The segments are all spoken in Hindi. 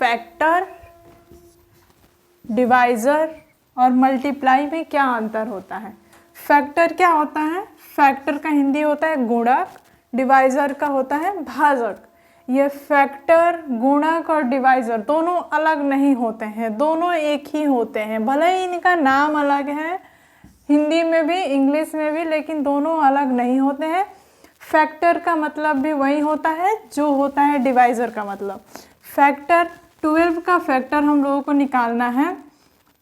फैक्टर, डिवाइज़र और मल्टीप्लाई में क्या अंतर होता है? फैक्टर क्या होता है? फैक्टर का हिंदी होता है गुणक, डिवाइज़र का होता है भाजक। ये फैक्टर, गुणक और डिवाइज़र दोनों अलग नहीं होते हैं, दोनों एक ही होते हैं। भले ही इनका नाम अलग है हिंदी में भी, इंग्लिश में भी, लेकिन दोनों अलग नहीं होते हैं। फैक्टर का मतलब भी वही होता है जो होता है डिवाइज़र का मतलब। फैक्टर 12 का फैक्टर हम लोगों को निकालना है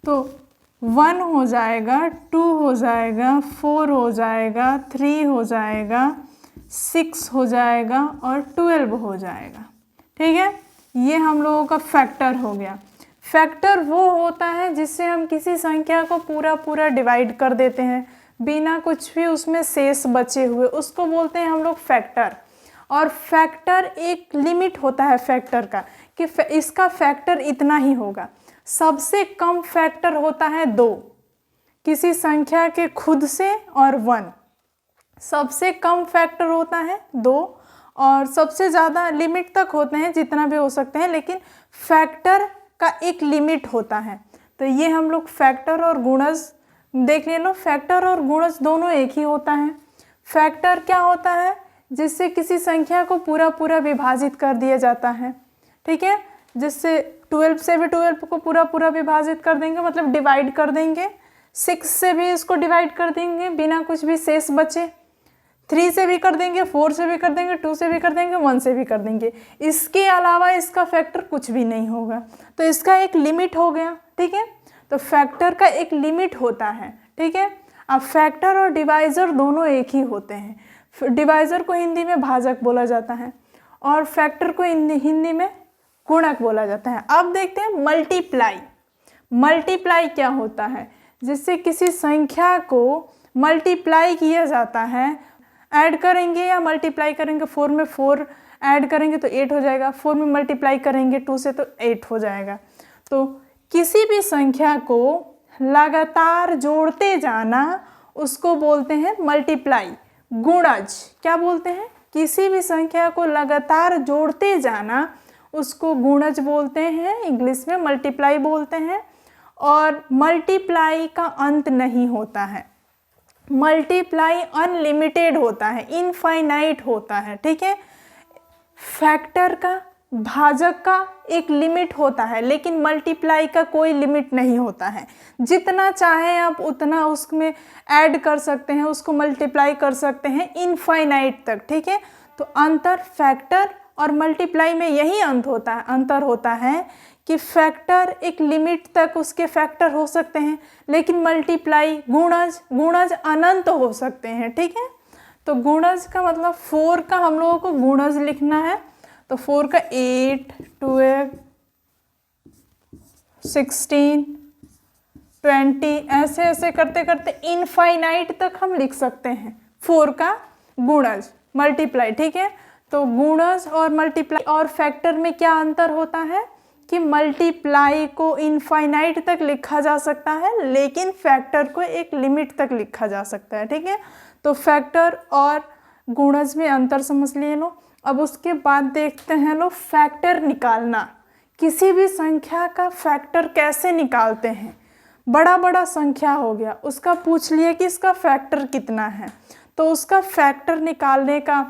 तो 1 हो जाएगा, 2 हो जाएगा, 4 हो जाएगा, 3 हो जाएगा, 6 हो जाएगा और 12 हो जाएगा। ठीक है, ये हम लोगों का फैक्टर हो गया। फैक्टर वो होता है जिससे हम किसी संख्या को पूरा पूरा डिवाइड कर देते हैं बिना कुछ भी उसमें शेष बचे हुए, उसको बोलते हैं हम लोग फैक्टर। और फैक्टर एक लिमिट होता है फैक्टर का कि इसका फैक्टर इतना ही होगा। सबसे कम फैक्टर होता है 2 किसी संख्या के खुद से और 1, सबसे कम फैक्टर होता है 2 और सबसे ज़्यादा लिमिट तक होते हैं जितना भी हो सकते हैं, लेकिन फैक्टर का एक लिमिट होता है। तो ये हम लोग फैक्टर और गुणज देख ले लो। फैक्टर और गुणज दोनों एक ही होता है। फैक्टर क्या होता है? जिससे किसी संख्या को पूरा पूरा विभाजित कर दिया जाता है। ठीक है, जिससे 12 से भी 12 को पूरा पूरा विभाजित कर देंगे, मतलब डिवाइड कर देंगे। 6 से भी इसको डिवाइड कर देंगे बिना कुछ भी शेष बचे। 3 से भी कर देंगे, 4 से भी कर देंगे, 2 से भी कर देंगे, 1 से भी कर देंगे। इसके अलावा इसका फैक्टर कुछ भी नहीं होगा। तो इसका एक लिमिट हो गया। ठीक है, तो फैक्टर का एक लिमिट होता है। ठीक है, अब फैक्टर और डिवाइज़र दोनों एक ही होते हैं। डिवाइज़र को हिंदी में भाजक बोला जाता है और फैक्टर को हिंदी में गुणक बोला जाता है। अब देखते हैं मल्टीप्लाई। मल्टीप्लाई क्या होता है? जिससे किसी संख्या को मल्टीप्लाई किया जाता है। ऐड करेंगे या मल्टीप्लाई करेंगे, 4 में 4 ऐड करेंगे तो 8 हो जाएगा, 4 में मल्टीप्लाई करेंगे 2 से तो 8 हो जाएगा। तो किसी भी संख्या को लगातार जोड़ते जाना उसको बोलते हैं मल्टीप्लाई। गुणज क्या बोलते हैं? किसी भी संख्या को लगातार जोड़ते जाना उसको गुणज बोलते हैं, इंग्लिश में मल्टीप्लाई बोलते हैं। और मल्टीप्लाई का अंत नहीं होता है। मल्टीप्लाई अनलिमिटेड होता है, इनफाइनाइट होता है। ठीक है, फैक्टर का, भाजक का एक लिमिट होता है, लेकिन मल्टीप्लाई का कोई लिमिट नहीं होता है। जितना चाहे आप उतना उसमें ऐड कर सकते हैं, उसको मल्टीप्लाई कर सकते हैं इनफाइनाइट तक। ठीक है, तो अंतर फैक्टर और मल्टीप्लाई में यही अंतर होता है कि फैक्टर एक लिमिट तक उसके फैक्टर हो सकते हैं, लेकिन मल्टीप्लाई, गुणज अनंत हो सकते हैं। ठीक है, तो गुणज का मतलब 4 का हम लोगों को गुणज लिखना है तो 4 का 8, 12, 16, 20 ऐसे ऐसे करते करते इनफाइनाइट तक हम लिख सकते हैं 4 का गुणज मल्टीप्लाई। ठीक है, तो गुणज और मल्टीप्लाई और फैक्टर में क्या अंतर होता है कि मल्टीप्लाई को इनफाइनाइट तक लिखा जा सकता है, लेकिन फैक्टर को एक लिमिट तक लिखा जा सकता है। ठीक है, तो फैक्टर और गुणज में अंतर समझ लिए लो। अब उसके बाद देखते हैं लोग फैक्टर निकालना। किसी भी संख्या का फैक्टर कैसे निकालते हैं? बड़ा बड़ा संख्या हो गया, उसका पूछ लिए कि इसका फैक्टर कितना है, तो उसका फैक्टर निकालने का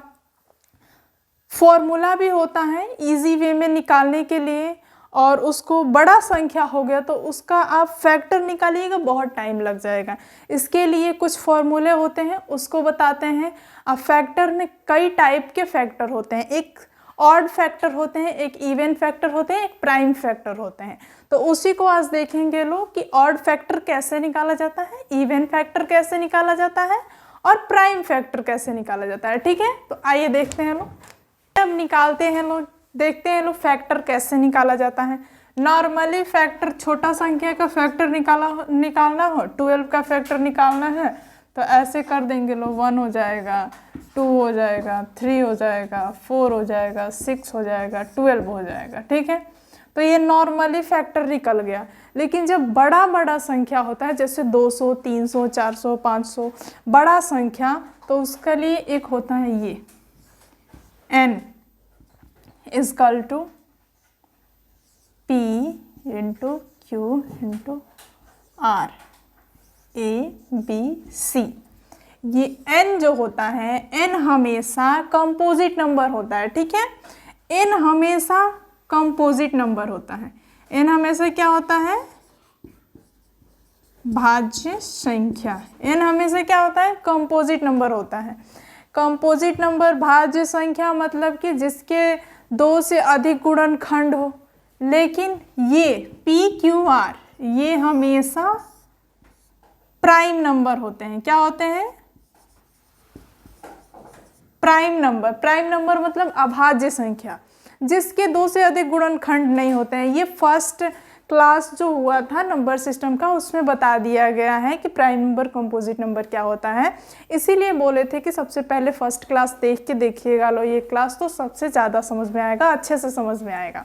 फॉर्मूला भी होता है इजी वे में निकालने के लिए। और उसको बड़ा संख्या हो गया तो उसका आप फैक्टर निकालिएगा, बहुत टाइम लग जाएगा। इसके लिए कुछ फॉर्मूले होते हैं, उसको बताते हैं। अब फैक्टर में कई टाइप के फैक्टर होते हैं। एक ऑड फैक्टर होते हैं, एक इवन फैक्टर होते हैं, एक प्राइम फैक्टर होते हैं। तो उसी को आज देखेंगे लोग कि ऑड फैक्टर कैसे निकाला जाता है, इवन फैक्टर कैसे निकाला जाता है और प्राइम फैक्टर कैसे निकाला जाता है। ठीक है, तो आइए देखते हैं लोग। अब निकालते हैं लोग, देखते हैं लोग फैक्टर कैसे निकाला जाता है। नॉर्मली फैक्टर, छोटा संख्या का फैक्टर निकालना हो, 12 का फैक्टर निकालना है तो ऐसे कर देंगे लोग। 1 हो जाएगा, 2 हो जाएगा, 3 हो जाएगा, 4 हो जाएगा, 6 हो जाएगा, 12 हो जाएगा। ठीक है, तो ये नॉर्मली फैक्टर निकल गया। लेकिन जब बड़ा बड़ा संख्या होता है, जैसे 200, 300, 400, 500 बड़ा संख्या, तो उसके लिए एक होता है ये n is equal to into Q into R, A B C. ये n जो होता है, n हमेशा कंपोजिट नंबर होता है, ठीक है। n हमेशा कंपोजिट नंबर होता है। n हमेशा क्या होता है? भाज्य संख्या। n हमेशा क्या होता है? कंपोजिट नंबर होता है। कंपोजिट नंबर भाज्य संख्या मतलब कि जिसके 2 से अधिक गुणनखंड हो। लेकिन ये PQR ये हमेशा प्राइम नंबर होते हैं। क्या होते हैं? Prime number. प्राइम नंबर मतलब अभाज्य संख्या, जिसके 2 से अधिक गुणनखंड नहीं होते हैं। ये फर्स्ट क्लास जो हुआ था नंबर सिस्टम का, उसमें बता दिया गया है कि प्राइम नंबर कंपोजिट नंबर क्या होता है। इसीलिए बोले थे कि सबसे पहले फर्स्ट क्लास देख के देखिएगा लो ये क्लास, तो सबसे ज़्यादा समझ में आएगा, अच्छे से समझ में आएगा।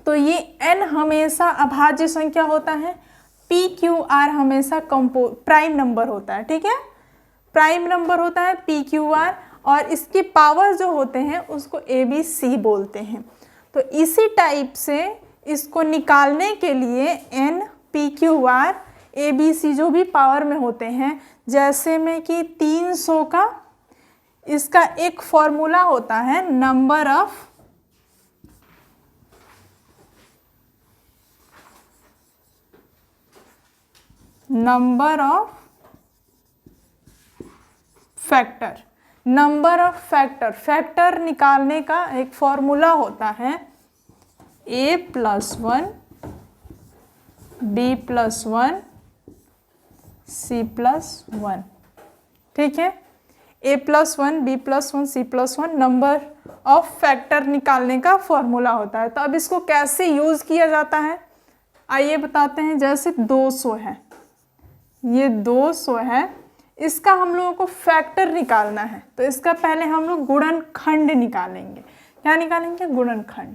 तो ये n हमेशा अभाज्य संख्या होता है, PQR हमेशा प्राइम नंबर होता है, ठीक है। प्राइम नंबर होता है PQR, और इसकी पावर जो होते हैं उसको ABC बोलते हैं। तो इसी टाइप से इसको निकालने के लिए n PQR ABC जो भी पावर में होते हैं, जैसे में कि 300 का, इसका एक फॉर्मूला होता है number of factor. Number of factor, factor निकालने का एक फॉर्मूला होता है A+1 B+1 C+1, ठीक है। A+1 B+1 C+1 number of factor निकालने का फॉर्मूला होता है। तो अब इसको कैसे यूज किया जाता है आइए बताते हैं। जैसे 200 है, ये 200 है, इसका हम लोगों को फैक्टर निकालना है। तो इसका पहले हम लोग गुणनखंड निकालेंगे। क्या निकालेंगे? गुणनखंड।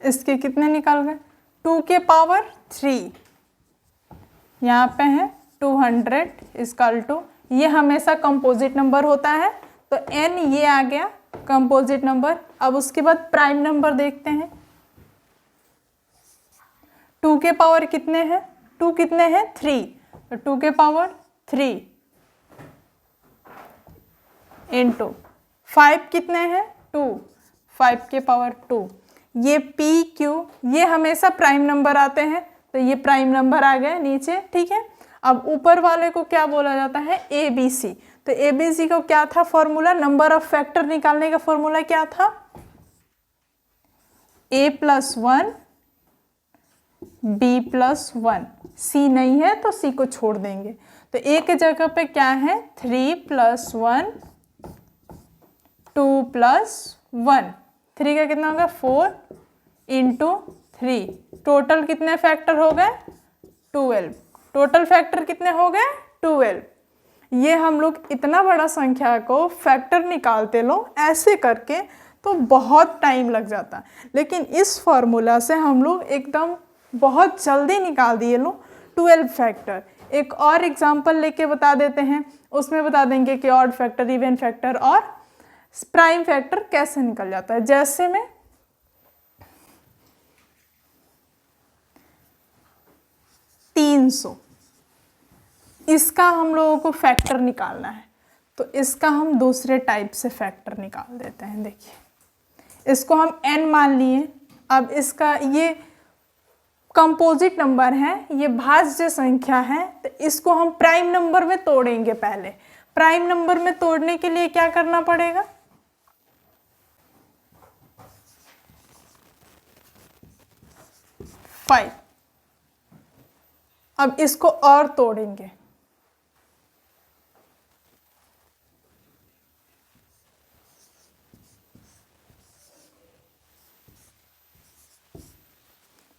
इसके कितने निकल गए? 2 के पावर 3, यहाँ पे है 200 इक्वल टू, ये हमेशा कंपोजिट नंबर होता है। तो n ये आ गया कंपोजिट नंबर। अब उसके बाद प्राइम नंबर देखते हैं। 2 के पावर कितने हैं? 2 कितने हैं? 3। तो 2 के पावर 3 इंटू 5 कितने हैं? 2। 5 के पावर 2। ये PQ ये हमेशा प्राइम नंबर आते हैं, तो ये प्राइम नंबर आ गए नीचे, ठीक है। अब ऊपर वाले को क्या बोला जाता है? ABC। तो ABC को क्या था फॉर्मूला? नंबर ऑफ फैक्टर निकालने का फॉर्मूला क्या था? A+1 B+1। C नहीं है तो C को छोड़ देंगे। तो A के जगह पे क्या है? 3+1 2+1। 3 का कितना होगा? 4 इंटू 3। टोटल कितने फैक्टर हो गए? 12। टोटल फैक्टर कितने हो गए? 12। ये हम लोग इतना बड़ा संख्या को फैक्टर निकालते लो ऐसे करके तो बहुत टाइम लग जाता, लेकिन इस फॉर्मूला से हम लोग एकदम बहुत जल्दी निकाल दिए लो 12 फैक्टर। एक और एग्जांपल लेके बता देते हैं, उसमें बता देंगे कि ऑड फैक्टर, इवन फैक्टर और प्राइम फैक्टर कैसे निकल जाता है। जैसे में 300, इसका हम लोगों को फैक्टर निकालना है, तो इसका हम दूसरे टाइप से फैक्टर निकाल देते हैं। देखिए, इसको हम n मान लिए। अब इसका ये कंपोजिट नंबर है, ये भाज्य संख्या है, तो इसको हम प्राइम नंबर में तोड़ेंगे। पहले प्राइम नंबर में तोड़ने के लिए क्या करना पड़ेगा? फाइव। अब इसको और तोड़ेंगे,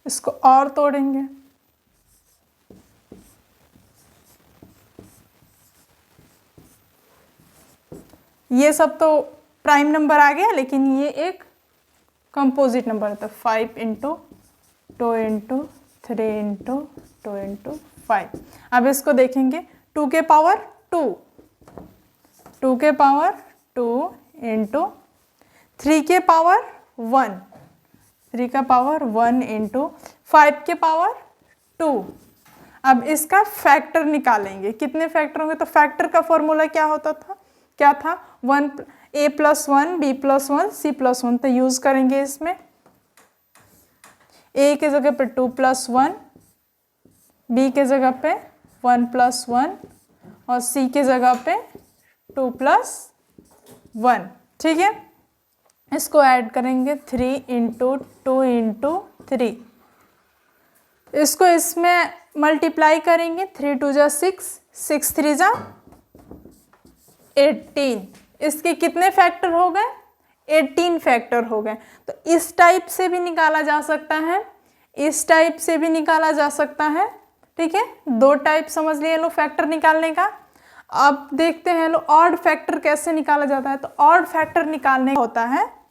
इसको और तोड़ेंगे, ये सब तो प्राइम नंबर आ गया, लेकिन ये एक कंपोजिट नंबर होता है। 5 इंटू 2 इंटू 3 इंटू 2 इंटू 5। अब इसको देखेंगे, 2 के पावर 2, 2 के पावर 2 इंटू 3 के पावर 1, 3 का पावर 1 इंटू 5 के पावर 2। अब इसका फैक्टर निकालेंगे, कितने फैक्टर होंगे? तो फैक्टर का फॉर्मूला क्या होता था, क्या था? 1 a + 1 b + 1 c + 1। तो यूज करेंगे इसमें, a के जगह पे 2 + 1, b के जगह पे 1 + 1 और c के जगह पे 2 + 1। ठीक है, इसको ऐड करेंगे 3 इंटू 2 इंटू 3। इसको इसमें मल्टीप्लाई करेंगे, 3 2 जा 6, 6 3 जा 18। इसके कितने फैक्टर हो गए? 18 फैक्टर हो गए। तो इस टाइप से भी निकाला जा सकता है, इस टाइप से भी निकाला जा सकता है। ठीक है, दो टाइप समझ लिए लो फैक्टर निकालने का। अब देखते हैं लो ऑड फैक्टर कैसे निकाला जाता है। तो ऑड फैक्टर निकालने होता है,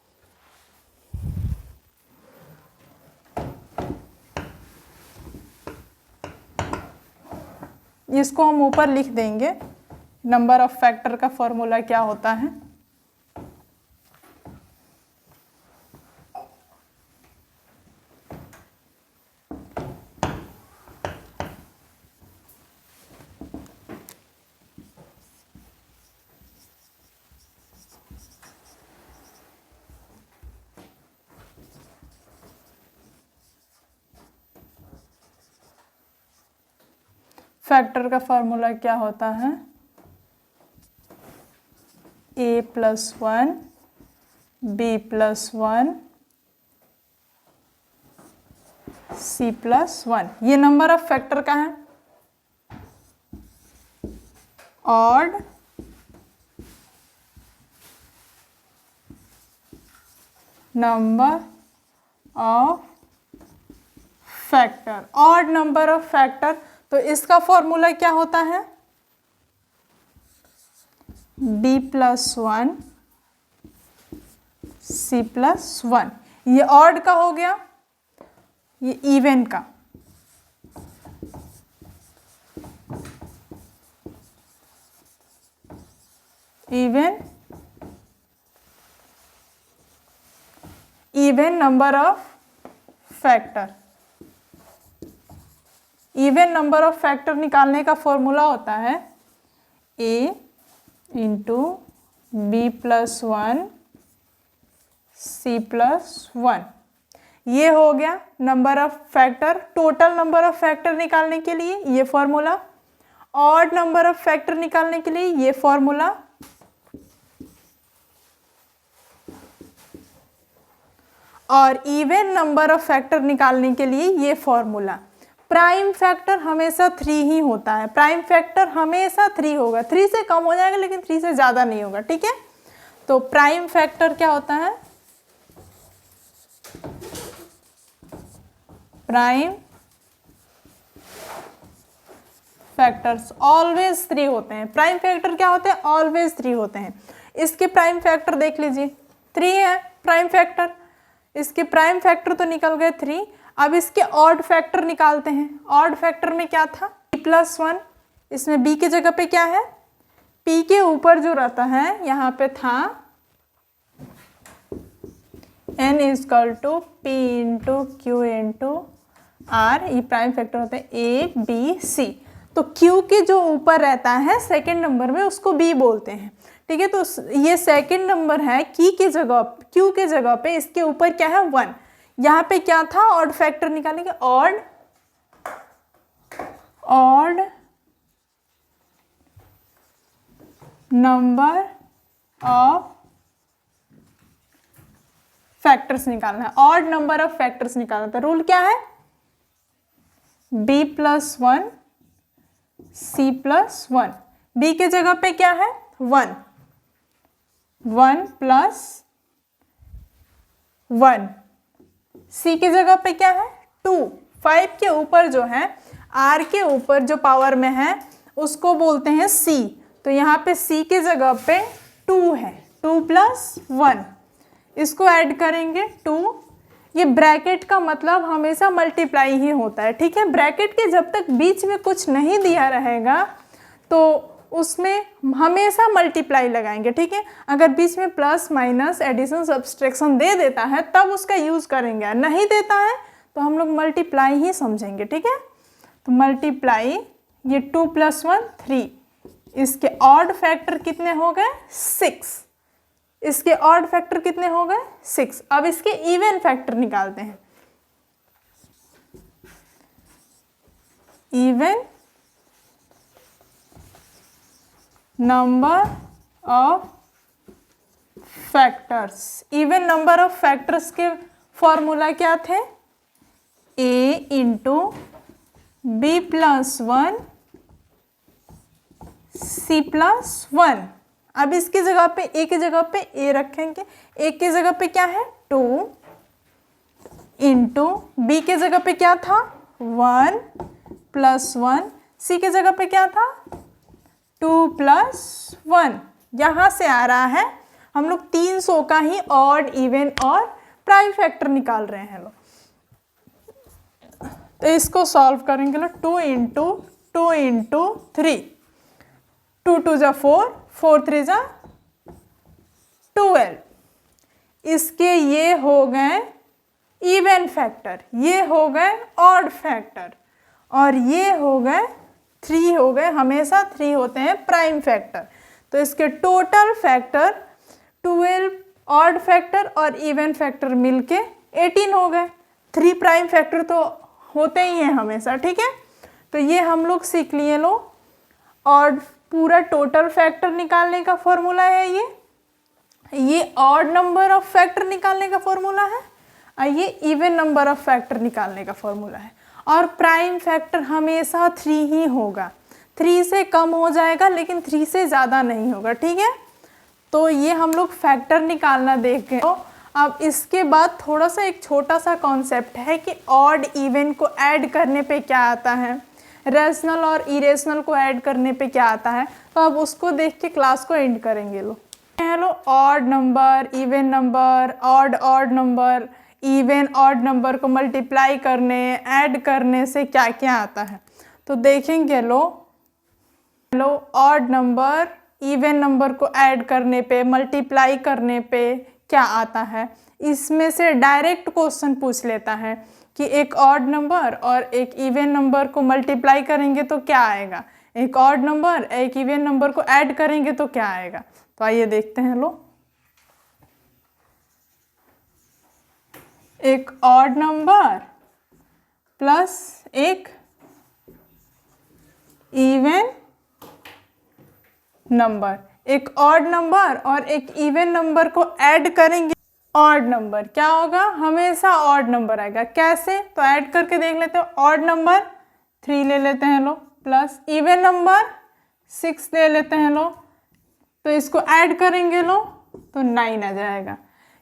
इसको हम ऊपर लिख देंगे, नंबर ऑफ फैक्टर का फॉर्मूला क्या होता है। फैक्टर का फॉर्मूला क्या होता है? a + 1 b + 1 c + 1। ये नंबर ऑफ फैक्टर का है। Odd number of factor, odd number of factor. तो इसका फॉर्मूला क्या होता है? b + 1 c + 1। ये ऑड का हो गया, ये इवन का। Even number of factor. Even number of factor निकालने का फॉर्मूला होता है a इंटू b + 1 c + 1। ये हो गया number of factor. Total number of factor निकालने के लिए ये formula, odd number of factor निकालने के लिए ये फॉर्मूला, और इवन नंबर ऑफ फैक्टर निकालने के लिए ये फॉर्मूला। प्राइम फैक्टर हमेशा 3 ही होता है, प्राइम फैक्टर हमेशा 3 होगा। 3 से कम हो जाएगा लेकिन 3 से ज़्यादा नहीं होगा। ठीक है, तो प्राइम फैक्टर क्या होता है? प्राइम फैक्टर्स ऑलवेज 3 होते हैं। प्राइम फैक्टर क्या होते हैं? ऑलवेज 3 होते हैं। इसके प्राइम फैक्टर देख लीजिए, 3 है प्राइम फैक्टर। इसके प्राइम फैक्टर तो निकल गए 3। अब इसके ऑड फैक्टर निकालते हैं। ऑड फैक्टर में क्या था? b + 1। इसमें b की जगह पे क्या है? p के ऊपर जो रहता है यहाँ पे था n = p × q × r। ये प्राइम फैक्टर होता है a b c। तो q के जो ऊपर रहता है सेकेंड नंबर में, उसको b बोलते हैं। ठीक है, तो ये सेकेंड नंबर है q के जगह पे इसके ऊपर क्या है? 1। यहाँ पे क्या था? ऑड फैक्टर निकालेंगे, ऑड नंबर ऑफ फैक्टर्स निकालना है। ऑड नंबर ऑफ फैक्टर्स निकालना था। रूल क्या है? b + 1 c + 1। b के जगह पे क्या है? 1, 1 + 1। c के जगह पे क्या है? 2। 5 के ऊपर जो है, r के ऊपर जो पावर में है उसको बोलते हैं c। तो यहाँ पे c के जगह पे 2 है। 2 प्लस 1, इसको ऐड करेंगे 2। ये ब्रैकेट का मतलब हमेशा मल्टीप्लाई ही होता है, ठीक है। ब्रैकेट के जब तक बीच में कुछ नहीं दिया रहेगा तो उसमें हमेशा मल्टीप्लाई लगाएंगे, ठीक है। अगर बीच में प्लस माइनस एडिशन सब्सट्रैक्शन दे देता है तब उसका यूज़ करेंगे, नहीं देता है तो हम लोग मल्टीप्लाई ही समझेंगे, ठीक है। तो मल्टीप्लाई, ये 2 प्लस 1 3, इसके ऑड फैक्टर कितने हो गए 6, इसके ऑड फैक्टर कितने हो गए 6। अब इसके इवन फैक्टर निकालते हैं। Even number of factors, even number of factors के फॉर्मूला क्या थे, a into B plus 1 C plus 1। अब इसकी जगह पे a की जगह पे a रखेंगे, a की जगह पे क्या है 2 इंटू b की जगह पे क्या था 1 प्लस 1, c की जगह पे क्या था 2 प्लस 1। यहाँ से आ रहा है हम लोग 300 का ही ऑड इवन और प्राइम फैक्टर निकाल रहे हैं लोग। तो इसको सॉल्व करेंगे लोग, 2 इंटू 3, 2 2 जा 4, 4 3 जा 12। इसके ये हो गए इवन फैक्टर, ये हो गए ऑड फैक्टर, और ये हो गए 3 हो गए, हमेशा 3 होते हैं प्राइम फैक्टर। तो इसके टोटल फैक्टर 12 ऑड फैक्टर और इवन फैक्टर मिलके 18 हो गए। 3 प्राइम फैक्टर तो होते ही हैं हमेशा, ठीक है। तो ये हम लोग सीख लिए लो। ऑड पूरा टोटल फैक्टर निकालने का फॉर्मूला है ये ऑड नंबर ऑफ फैक्टर निकालने का फॉर्मूला है, और ये इवन नंबर ऑफ फैक्टर निकालने का फॉर्मूला है। और प्राइम फैक्टर हमेशा 3 ही होगा, 3 से कम हो जाएगा लेकिन 3 से ज़्यादा नहीं होगा, ठीक है। तो ये हम लोग फैक्टर निकालना देख गए। तो अब इसके बाद थोड़ा सा एक छोटा सा कॉन्सेप्ट है कि ऑड इवन को ऐड करने पे क्या आता है, रेशनल और इरेशनल को ऐड करने पे क्या आता है। तो अब उसको देख के क्लास को एंड करेंगे लोग। Hello, odd number, even number, odd number, even odd number को मल्टीप्लाई करने, ऐड करने से क्या क्या आता है तो देखेंगे लो। ऑड नंबर इवन नंबर को ऐड करने पे, मल्टीप्लाई करने पे क्या आता है, इसमें से डायरेक्ट क्वेश्चन पूछ लेता है कि एक ऑड नंबर और एक इवन नंबर को मल्टीप्लाई करेंगे तो क्या आएगा, एक ऑड नंबर एक इवन नंबर को ऐड करेंगे तो क्या आएगा। तो आइए देखते हैं लो। एक ऑड नंबर प्लस एक इवन नंबर, एक ऑड नंबर और एक इवन नंबर को ऐड करेंगे, ऑड नंबर क्या होगा, हमेशा ऑड नंबर आएगा। कैसे, तो ऐड करके देख लेते हो। ऑड नंबर 3 ले लेते हैं लो, प्लस इवन नंबर 6 ले लेते हैं लो, तो इसको ऐड करेंगे लो तो 9 आ जाएगा।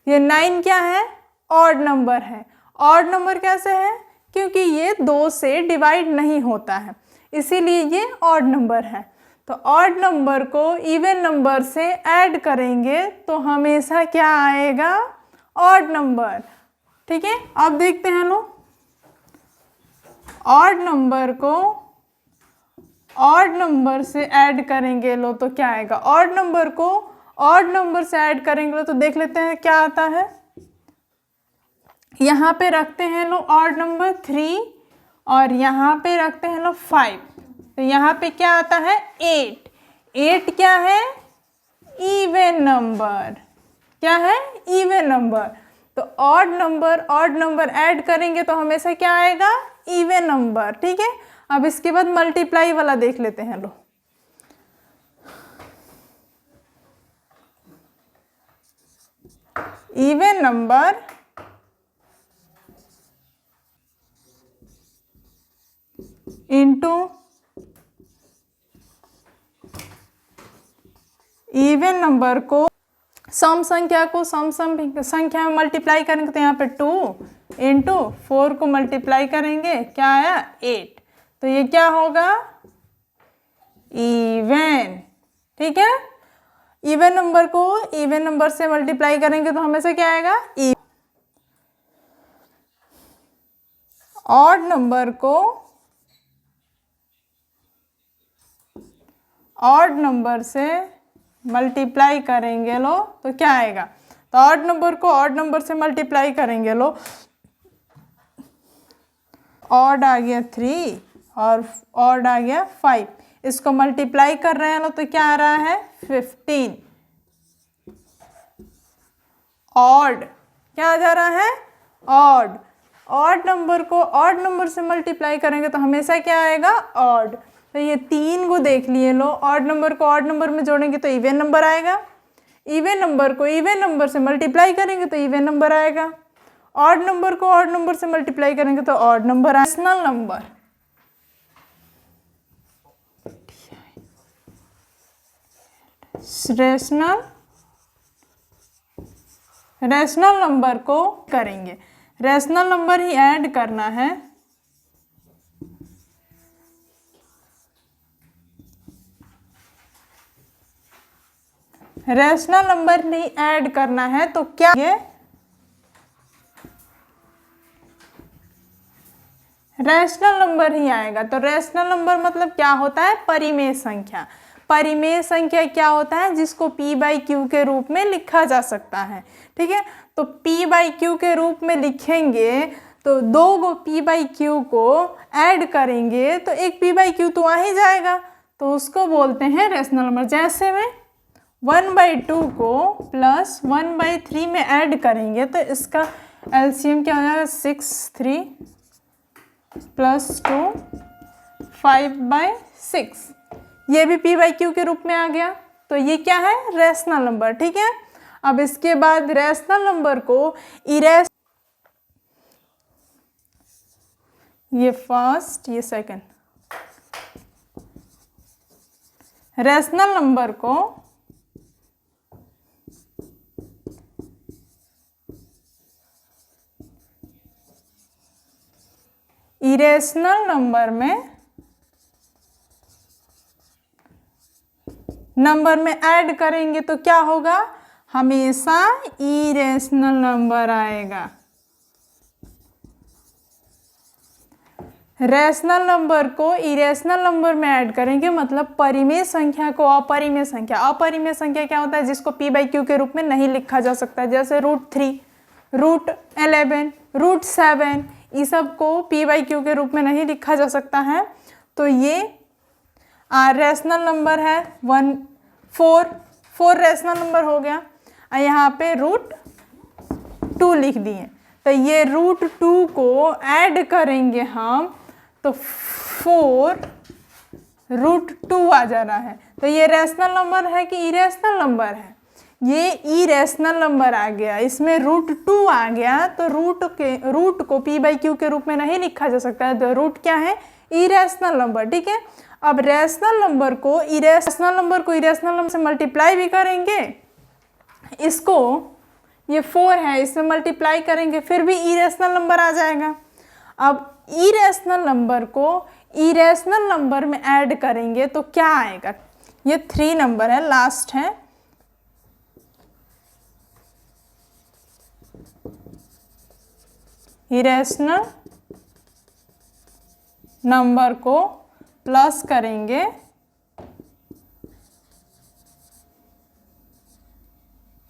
ये 9 क्या है, ऑड नंबर है। ऑड नंबर कैसे है, क्योंकि ये 2 से डिवाइड नहीं होता है, इसीलिए ये ऑड नंबर है। तो ऑड नंबर को इवन नंबर से ऐड करेंगे तो हमेशा क्या आएगा, ऑड नंबर, ठीक है। अब देखते हैं लो, ऑड नंबर को ऑड नंबर से ऐड करेंगे लो तो क्या आएगा, ऑड नंबर को ऑड नंबर से ऐड करेंगे लो तो देख लेते हैं क्या आता है। यहाँ पे रखते हैं लो ऑड नंबर 3 और यहाँ पे रखते हैं लो 5, तो यहाँ पे क्या आता है 8। 8 क्या है, इवन नंबर, क्या है, इवन नंबर। तो ऑड नंबर ऐड करेंगे तो हमेशा क्या आएगा, इवन नंबर, ठीक है। अब इसके बाद मल्टीप्लाई वाला देख लेते हैं लो। Even number into even number को सम संख्या को सम संख्या में मल्टीप्लाई करेंगे तो यहाँ पे 2 इंटू 4 को मल्टीप्लाई करेंगे, क्या आया 8, तो ये क्या होगा, इवन, ठीक है। इवन नंबर को इवन नंबर से मल्टीप्लाई करेंगे तो हमेशा क्या आएगा, ऑड नंबर को ऑड नंबर से मल्टीप्लाई करेंगे लो तो क्या आएगा, तो ऑड नंबर को ऑड नंबर से मल्टीप्लाई करेंगे लो, ऑड आ गया 3 और ऑड आ गया 5, इसको मल्टीप्लाई कर रहे हैं लो तो क्या आ रहा है 15। ऑड क्या आ जा रहा है, ऑड। ऑड नंबर को ऑड नंबर से मल्टीप्लाई करेंगे तो हमेशा क्या आएगा, ऑड। तो ये 3 को देख लिए लो, ऑड नंबर को ऑड नंबर में जोड़ेंगे तो इवन नंबर आएगा, इवन नंबर को इवन नंबर से मल्टीप्लाई करेंगे तो इवन नंबर आएगा, ऑड नंबर को ऑड नंबर से मल्टीप्लाई करेंगे तो ऑड नंबर आएगा। रैशनल नंबर, रैशनल नंबर को करेंगे, रैशनल नंबर ही ऐड करना है। रैशनल नंबर नहीं ऐड करना है तो क्या, ये रैशनल नंबर ही आएगा। तो रैशनल नंबर मतलब क्या होता है, परिमेय संख्या। परिमेय संख्या क्या होता है, जिसको p बाई क्यू के रूप में लिखा जा सकता है, ठीक है। तो p बाई क्यू के रूप में लिखेंगे तो 2 गो p बाई क्यू को ऐड करेंगे तो एक p बाई क्यू तो आ ही जाएगा, तो उसको बोलते हैं रैशनल नंबर। जैसे में 1/2 को प्लस 1/3 में ऐड करेंगे तो इसका एलसीएम क्या हो जाएगा, 6 3 प्लस 2 5/6, ये भी p बाई क्यू के रूप में आ गया। तो ये क्या है, रैशनल नंबर, ठीक है। अब इसके बाद रैशनल नंबर को ये फर्स्ट ये सेकंड, रैशनल नंबर को इरेशनल नंबर में ऐड करेंगे तो क्या होगा, हमेशा इरेशनल नंबर आएगा। रैशनल नंबर को इरेशनल नंबर में ऐड करेंगे मतलब परिमेय संख्या को अपरिमेय संख्या। अपरिमेय संख्या क्या होता है, जिसको p बाई क्यू के रूप में नहीं लिखा जा सकता, जैसे √3 √11 √7, ये सब को p बाई क्यू के रूप में नहीं लिखा जा सकता है। तो ये रैशनल नंबर है। 4 रैशनल नंबर हो गया, और यहाँ पे √2 लिख दिए, तो ये √2 को ऐड करेंगे हम तो 4 √2 आ जा रहा है। तो ये रैशनल नंबर है कि इरेशनल नंबर है, ये इरेशनल नंबर आ गया, इसमें √2 आ गया, तो रूट को p बाई क्यू के रूप में नहीं लिखा जा सकता है, तो रूट क्या है, इरेशनल नंबर, ठीक है। अब रैशनल नंबर को इरेशनल नंबर से मल्टीप्लाई भी करेंगे, इसको ये 4 है, इसमें मल्टीप्लाई करेंगे फिर भी इरेशनल नंबर आ जाएगा। अब इरेशनल नंबर को इरेशनल नंबर में ऐड करेंगे तो क्या आएगा, ये 3 नंबर है, लास्ट है। इरेशनल नंबर को प्लस करेंगे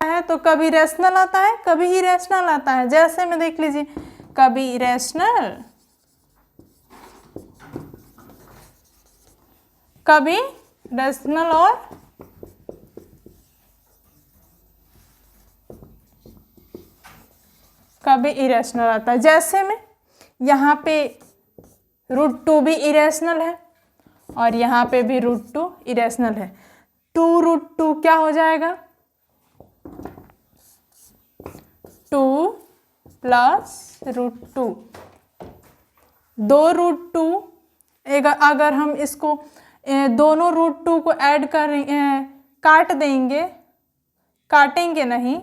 है तो कभी रैशनल आता है कभी इरेशनल आता है। जैसे में देख लीजिए, कभी इरेशनल कभी रैशनल और कभी इरेशनल आता है। जैसे में यहाँ पे √2 भी इरेशनल है और यहाँ पे भी √2 इरेशनल है। 2√2 क्या हो जाएगा, 2 प्लस √2, 2√2। अगर हम इसको दोनों √2 को ऐड करेंगे, काट देंगे, काटेंगे नहीं,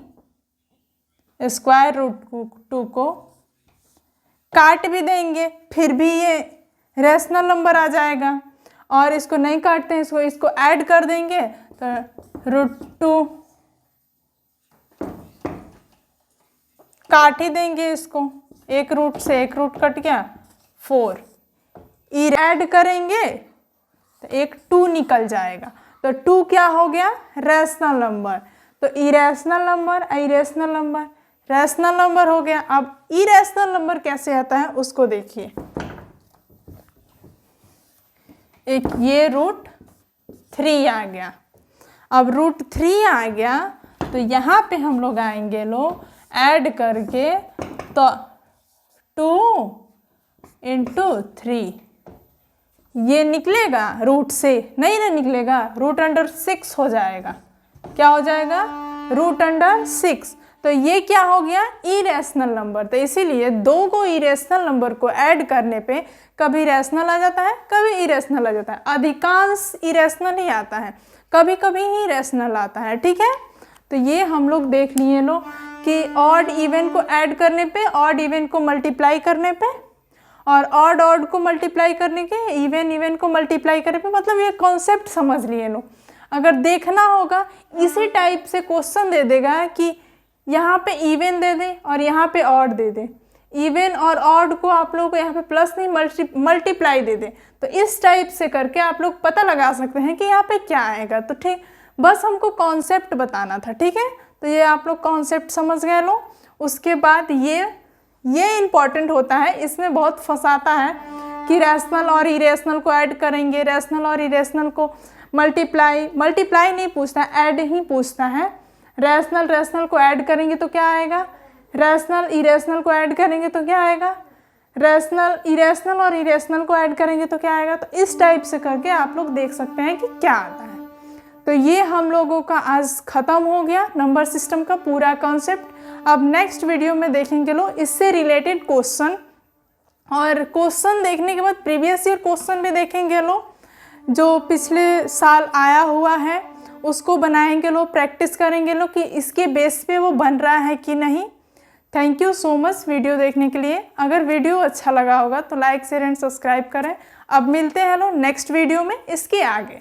स्क्वायर√2 को काट भी देंगे फिर भी ये रैशनल नंबर आ जाएगा। और इसको नहीं काटते हैं, इसको ऐड कर देंगे तो √2 काट ही देंगे इसको, एक रूट से एक रूट कट गया 4, ऐड करेंगे तो एक 2 निकल जाएगा, तो 2 क्या हो गया, रैशनल नंबर। तो irrational number, irrational number, rational number हो गया। अब इरेशनल नंबर कैसे आता है उसको देखिए, एक ये √3 आ गया। अब √3 आ गया तो यहाँ पे हम लोग आएंगे ऐड करके, तो 2 × 3 ये निकलेगा रूट से, नहीं ना निकलेगा, √6 हो जाएगा। क्या हो जाएगा, √6। तो ये क्या हो गया, इरेशनल नंबर। तो इसीलिए दो को इरेशनल नंबर को ऐड करने पे कभी रैशनल आ जाता है, कभी इरेशनल आ जाता है। अधिकांश इरेशनल ही आता है, कभी कभी ही रैशनल आता है, ठीक है। तो ये हम लोग देख लिए कि ऑड इवन को ऐड करने पे, ऑड इवन को मल्टीप्लाई करने पे, और ऑड ऑड को मल्टीप्लाई करने के, इवन इवन को मल्टीप्लाई करने पे, मतलब ये कॉन्सेप्ट समझ लिए अगर देखना होगा इसी टाइप से क्वेश्चन दे देगा कि यहाँ पे इवन दे दे और यहाँ पे ऑड दे दे, इवन और ऑड को आप लोग यहाँ पे प्लस नहीं मल्टीप्लाई दे दे, तो इस टाइप से करके आप लोग पता लगा सकते हैं कि यहाँ पे क्या आएगा। तो ठीक, बस हमको कॉन्सेप्ट बताना था, ठीक है। तो ये आप लोग कॉन्सेप्ट समझ गए उसके बाद ये इम्पॉर्टेंट होता है, इसमें बहुत फंसाता है कि रैशनल और इरेशनल को ऐड करेंगे, रैशनल और इरेशनल को मल्टीप्लाई नहीं पूछता, ऐड ही पूछता है। रैशनल को ऐड करेंगे तो क्या आएगा, रैशनल इरेशनल को ऐड करेंगे तो क्या आएगा, रैशनल इरेशनल और इरेशनल को ऐड करेंगे तो क्या आएगा। तो इस टाइप से करके आप लोग देख सकते हैं कि क्या आता है। तो ये हम लोगों का आज ख़त्म हो गया नंबर सिस्टम का पूरा कॉन्सेप्ट। अब नेक्स्ट वीडियो में देखेंगे इससे रिलेटेड क्वेश्चन, और क्वेश्चन देखने के बाद प्रीवियस ईयर क्वेश्चन भी देखेंगे जो पिछले साल आया हुआ है उसको बनाएंगे प्रैक्टिस करेंगे कि इसके बेस पे वो बन रहा है कि नहीं। Thank you so much video देखने के लिए। अगर वीडियो अच्छा लगा होगा तो लाइक शेयर एंड सब्सक्राइब करें। अब मिलते हैं नेक्स्ट वीडियो में इसके आगे।